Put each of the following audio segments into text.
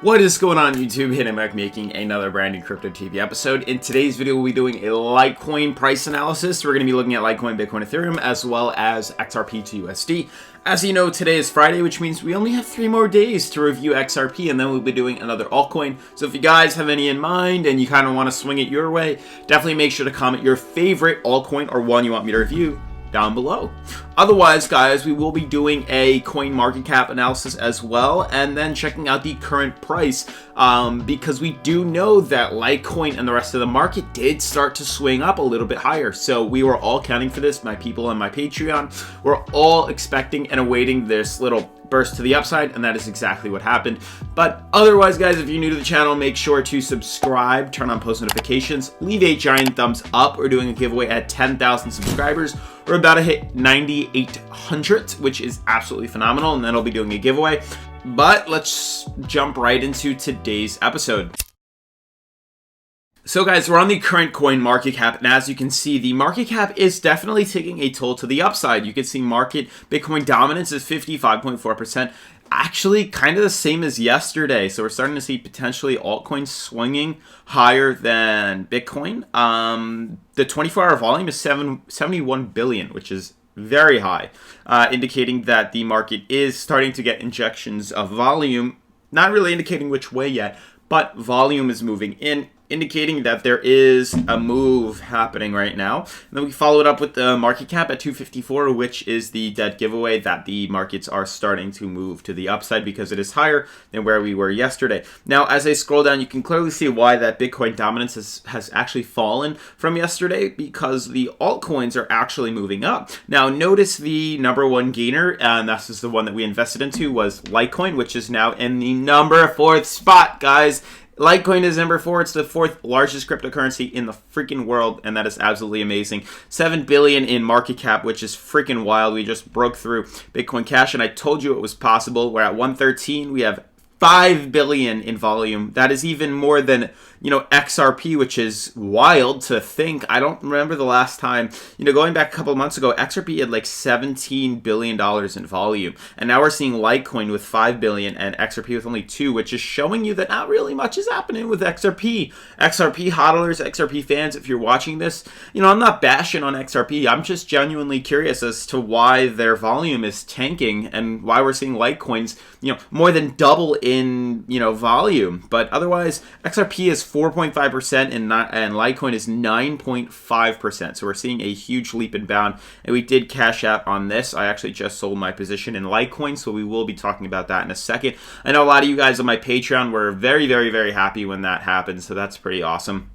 What is going on YouTube? Hayden Schreier making another brand new Crypto TV episode. In today's video, we'll be doing a Litecoin price analysis. We're going to be looking at Litecoin, Bitcoin, Ethereum, as well as XRP to USD. As you know, today is Friday, which means we only have 3 more days to review XRP, and then we'll be doing another altcoin. So if you guys have any in mind and you kind of want to swing it your way, definitely make sure to comment your favorite altcoin or one you want me to review down below. Otherwise, guys, we will be doing a coin market cap analysis as well, and then checking out the current price, because we do know that Litecoin and the rest of the market did start to swing up a little bit higher. So we were all counting for this, my people on my Patreon. We're all expecting and awaiting this little burst to the upside, and that is exactly what happened. But otherwise, guys, if you're new to the channel, make sure to subscribe, turn on post notifications, leave a giant thumbs up. We're doing a giveaway at 10,000 subscribers. We're about to hit 9,800, which is absolutely phenomenal, and then I'll be doing a giveaway. But let's jump right into today's episode. So guys, we're on the current coin market cap, and as you can see, the market cap is definitely taking a toll to the upside. You can see market Bitcoin dominance is 55.4%, actually kind of the same as yesterday. So we're starting to see potentially altcoins swinging higher than Bitcoin. The 24-hour volume is 71 billion, which is very high, indicating that the market is starting to get injections of volume, not really indicating which way yet, but volume is moving in, indicating that there is a move happening right now. And then we follow it up with the market cap at 254, which is the dead giveaway that the markets are starting to move to the upside because it is higher than where we were yesterday. Now, as I scroll down, you can clearly see why that Bitcoin dominance has actually fallen from yesterday, because the altcoins are actually moving up. Now, notice the number one gainer, and this is the one that we invested into, was Litecoin, which is now in the number 4th spot, guys. Litecoin is number 4. It's the 4th largest cryptocurrency in the freaking world, and that is absolutely amazing. 7 billion in market cap, which is freaking wild. We just broke through Bitcoin Cash, and I told you it was possible. We're at 113. We have 5 billion in volume. That is even more than, XRP, which is wild to think. I don't remember the last time, going back a couple of months ago, XRP had like $17 billion in volume. And now we're seeing Litecoin with 5 billion and XRP with only 2, which is showing you that not really much is happening with XRP. XRP hodlers, XRP fans, if you're watching this, I'm not bashing on XRP. I'm just genuinely curious as to why their volume is tanking and why we're seeing Litecoins, more than double in, volume. But otherwise, XRP is 4.5% and Litecoin is 9.5%. So we're seeing a huge leap and bound, and we did cash out on this. I actually just sold my position in Litecoin, so we will be talking about that in a second. I know a lot of you guys on my Patreon were very, very, very happy when that happened, so that's pretty awesome.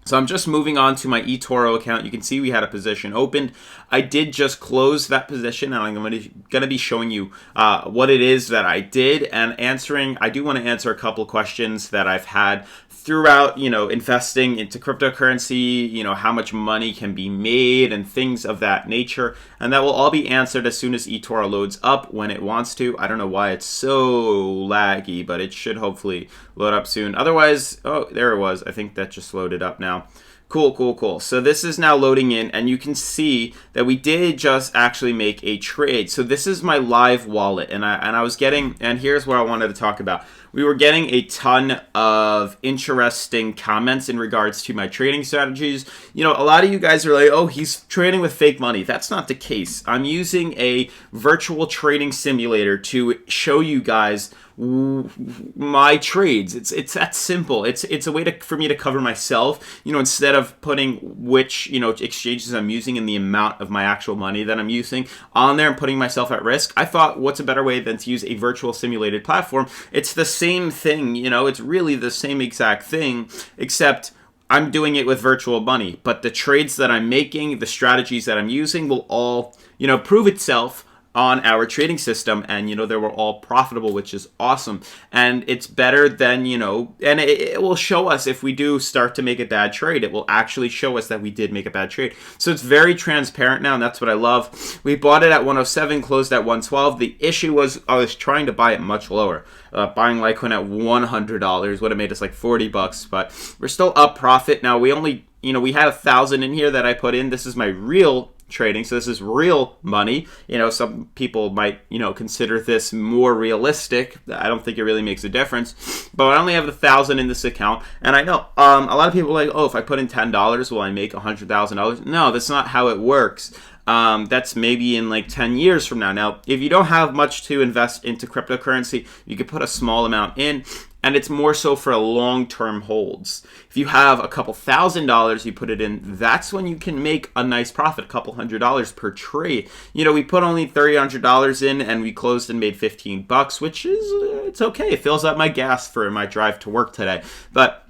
So I'm just moving on to my eToro account. You can see we had a position opened. I did just close that position, and I'm going to be showing you what it is that I did, and I do want to answer a couple questions that I've had throughout, investing into cryptocurrency, how much money can be made and things of that nature. And that will all be answered as soon as eToro loads up when it wants to. I don't know why it's so laggy, but it should hopefully load up soon. Otherwise, oh, there it was. I think that just loaded up now. Cool. So this is now loading in, and you can see that we did just actually make a trade. So this is my live wallet, and I was getting, and here's what I wanted to talk about. We were getting a ton of interesting comments in regards to my trading strategies. A lot of you guys are like, oh, he's trading with fake money. That's not the case. I'm using a virtual trading simulator to show you guys my trades. It's that simple. It's a way for me to cover myself, instead of putting which exchanges I'm using and the amount of my actual money that I'm using on there and putting myself at risk. I thought, what's a better way than to use a virtual simulated platform? It's the same thing, it's really the same exact thing, except I'm doing it with virtual money. But the trades that I'm making, the strategies that I'm using will all prove itself on our trading system, and they were all profitable, which is awesome. And it's better than, and it will show us if we do start to make a bad trade. It will actually show us that we did make a bad trade. So it's very transparent now, and that's what I love. We bought it at 107, closed at 112. The issue was I was trying to buy it much lower. Buying Litecoin at $100 would have made us like 40 bucks, but we're still up profit. Now we only, we had 1,000 in here that I put in. This is my real trading. So this is real money. Some people might, consider this more realistic. I don't think it really makes a difference. But I only have 1,000 in this account, and I know a lot of people are like, oh, if I put in $10, will I make $100,000? No, that's not how it works. That's maybe in like 10 years from now. Now, if you don't have much to invest into cryptocurrency, you could put a small amount in, and it's more so for long-term holds. If you have a couple $1,000 you put it in, that's when you can make a nice profit, a couple $100 per trade. We put only $300 in, and we closed and made $15, which is, it's okay. It fills up my gas for my drive to work today. But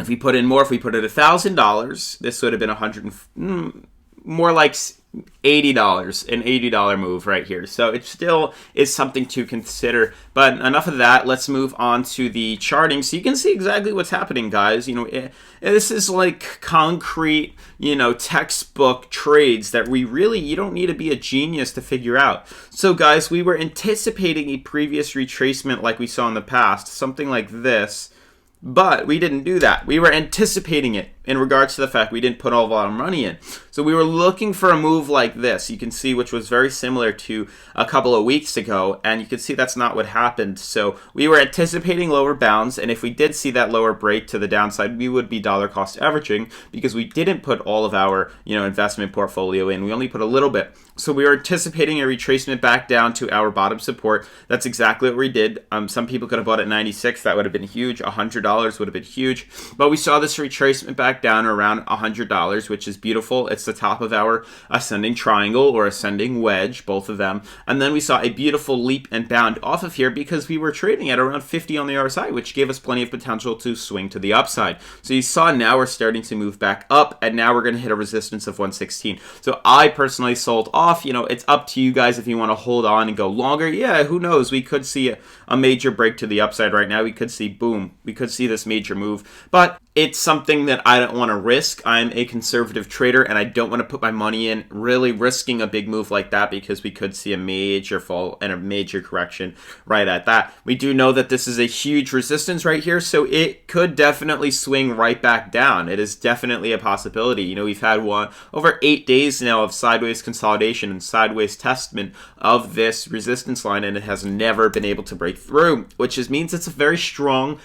if we put in more, if we put in $1,000, this would have been more like $80, an $80 move right here. So it still is something to consider. But enough of that. Let's move on to the charting, so you can see exactly what's happening, guys. This is like concrete, textbook trades that you don't need to be a genius to figure out. So guys, we were anticipating a previous retracement like we saw in the past, something like this. But we didn't do that. We were anticipating it in regards to the fact we didn't put all of our money in. So we were looking for a move like this. You can see, which was very similar to a couple of weeks ago, and you can see that's not what happened. So we were anticipating lower bounds, and if we did see that lower break to the downside, we would be dollar cost averaging because we didn't put all of our, investment portfolio in. We only put a little bit. So we were anticipating a retracement back down to our bottom support. That's exactly what we did. Some people could have bought at 96. That would have been huge. $100 would have been huge. But we saw this retracement back down around $100, which is beautiful. It's the top of our ascending triangle or ascending wedge, both of them. And then we saw a beautiful leap and bound off of here because we were trading at around 50 on the RSI, which gave us plenty of potential to swing to the upside. So you saw now we're starting to move back up, and now we're going to hit a resistance of 116. So I personally sold off. It's up to you guys if you want to hold on and go longer. Yeah, who knows? We could see a major break to the upside right now. We could see, boom, we could see this major move. But it's something that I don't want to risk. I'm a conservative trader, and I don't want to put my money in really risking a big move like that because we could see a major fall and a major correction right at that. We do know that this is a huge resistance right here, so it could definitely swing right back down. It is definitely a possibility. We've had over 8 days now of sideways consolidation and sideways testament of this resistance line, and it has never been able to break through, which means it's a very strong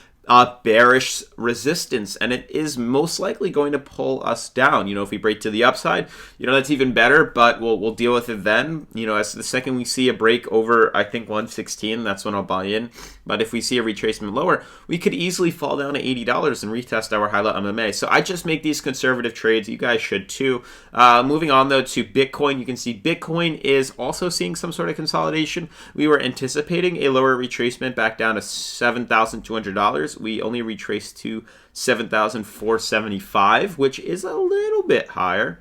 bearish resistance, and it is most likely going to pull us down. If we break to the upside, that's even better, but we'll deal with it then. As the second we see a break over, I think 116, that's when I'll buy in. But if we see a retracement lower, we could easily fall down to $80 and retest our highlight MMA. So I just make these conservative trades. You guys should too. Moving on though to Bitcoin, you can see Bitcoin is also seeing some sort of consolidation. We were anticipating a lower retracement back down to $7,200. We only retraced to $7,475, which is a little bit higher.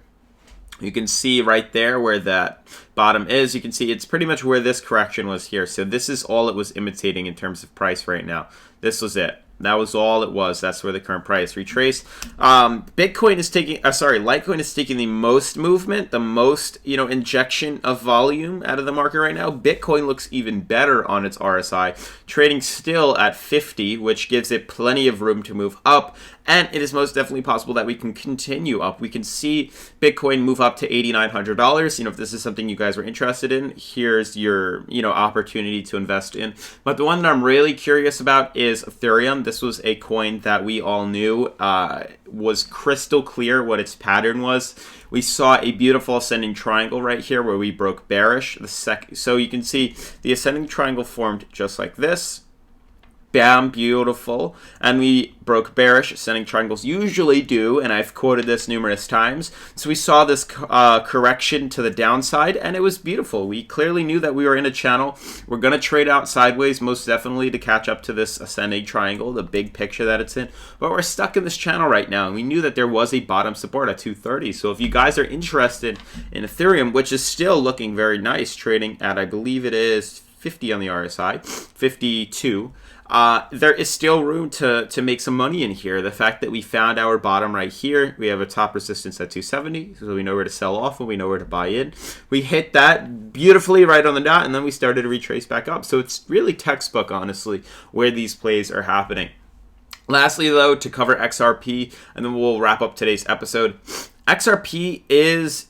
You can see right there where that bottom is. You can see it's pretty much where this correction was here. So this is all it was imitating in terms of price right now. This was it. That was all it was. That's where the current price retraced. Bitcoin is taking, Litecoin is taking the most movement, the most, injection of volume out of the market right now. Bitcoin looks even better on its RSI, trading still at 50, which gives it plenty of room to move up. And it is most definitely possible that we can continue up. We can see Bitcoin move up to $8,900. If this is something you guys were interested in, here's your, opportunity to invest in. But the one that I'm really curious about is Ethereum. This was a coin that we all knew was crystal clear what its pattern was. We saw a beautiful ascending triangle right here where we broke bearish. So you can see the ascending triangle formed just like this. Bam, beautiful. And we broke bearish. Ascending triangles usually do, and I've quoted this numerous times. So we saw this correction to the downside, and it was beautiful. We clearly knew that we were in a channel. We're going to trade out sideways, most definitely, to catch up to this ascending triangle, the big picture that it's in. But we're stuck in this channel right now, and we knew that there was a bottom support at 230. So if you guys are interested in Ethereum, which is still looking very nice, trading at, I believe it is 50 on the RSI, 52, there is still room to make some money in here. The fact that we found our bottom right here, we have a top resistance at 270, so we know where to sell off and we know where to buy in. We hit that beautifully right on the dot, and then we started to retrace back up. So it's really textbook, honestly, where these plays are happening. Lastly, though, to cover XRP, and then we'll wrap up today's episode. XRP is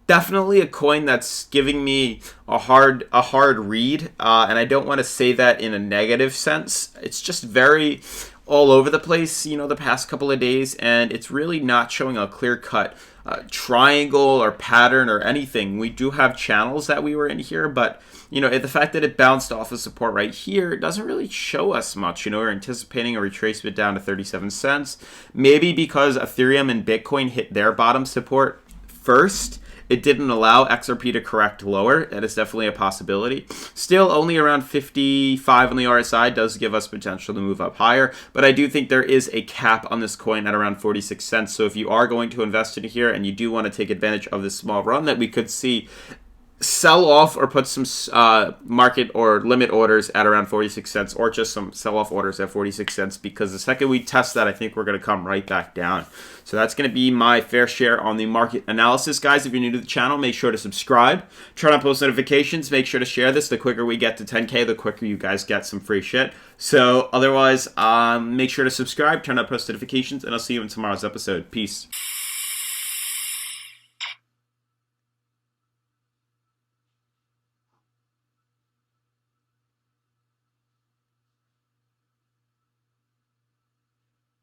definitely a coin that's giving me a hard read, and I don't want to say that in a negative sense. It's just very all over the place, the past couple of days, and it's really not showing a clear-cut triangle or pattern or anything. We do have channels that we were in here, but the fact that it bounced off of support right here, it doesn't really show us much. We're anticipating a retracement down to 37 cents, maybe because Ethereum and Bitcoin hit their bottom support first. It didn't allow XRP to correct lower. That is definitely a possibility. Still, only around 55 on the RSI does give us potential to move up higher, but I do think there is a cap on this coin at around 46 cents. So if you are going to invest in here and you do want to take advantage of this small run that we could see, sell off or put some market or limit orders at around 46 cents, or just some sell off orders at 46 cents, because the second we test that, I think we're going to come right back down. So that's going to be my fair share on the market analysis. Guys, if you're new to the channel, make sure to subscribe, turn on post notifications, make sure to share this. The quicker we get to 10K, the quicker you guys get some free shit. So otherwise, make sure to subscribe, turn on post notifications, and I'll see you in tomorrow's episode. Peace.